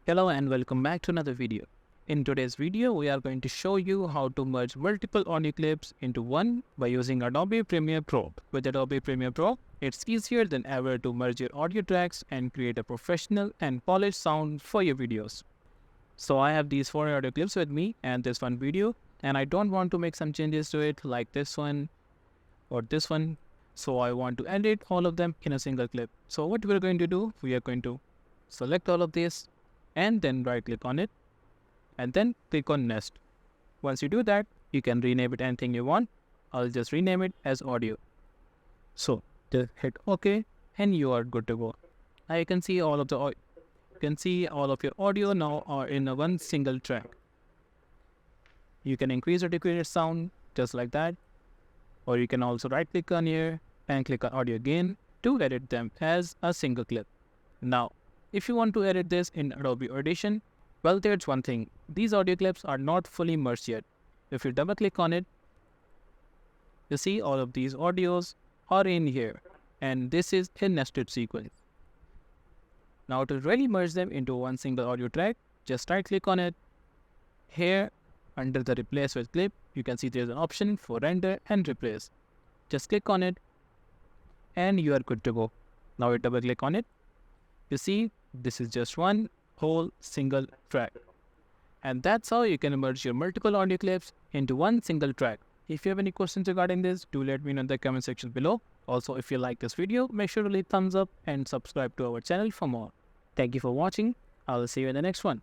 Hello and welcome back to another video. In today's video, we are going to show you how to merge multiple audio clips into one by using Adobe Premiere Pro. With Adobe Premiere Pro, it's easier than ever to merge your audio tracks and create a professional and polished sound for your videos. So I have these 4 audio clips with me and this one video, and I don't want to make some changes to it like this one or this one. So I want to edit all of them in a single clip. So what we're going to do, we are going to select all of this and then right click on it and then click on nest. Once you do that, you can rename it anything you want. I'll just rename it as audio. So just hit OK and you are good to go. Now you can see all of your audio now are in one single track. You can increase or decrease its sound just like that, or you can also right click on here and click on audio again to edit them as a single clip. Now if you want to edit this in Adobe Audition, well, there's one thing. These audio clips are not fully merged yet. If you double click on it, you see all of these audios are in here, and this is a nested sequence. Now to really merge them into one single audio track, just right click on it. Here under the replace with clip, you can see there's an option for render and replace. Just click on it and you are good to go. Now you double click on it. You see, this is just one whole single track. And that's how you can merge your multiple audio clips into one single track. If you have any questions regarding this, do let me know in the comment section below. Also, if you like this video, make sure to leave thumbs up and subscribe to our channel for more. Thank you for watching. I will see you in the next one.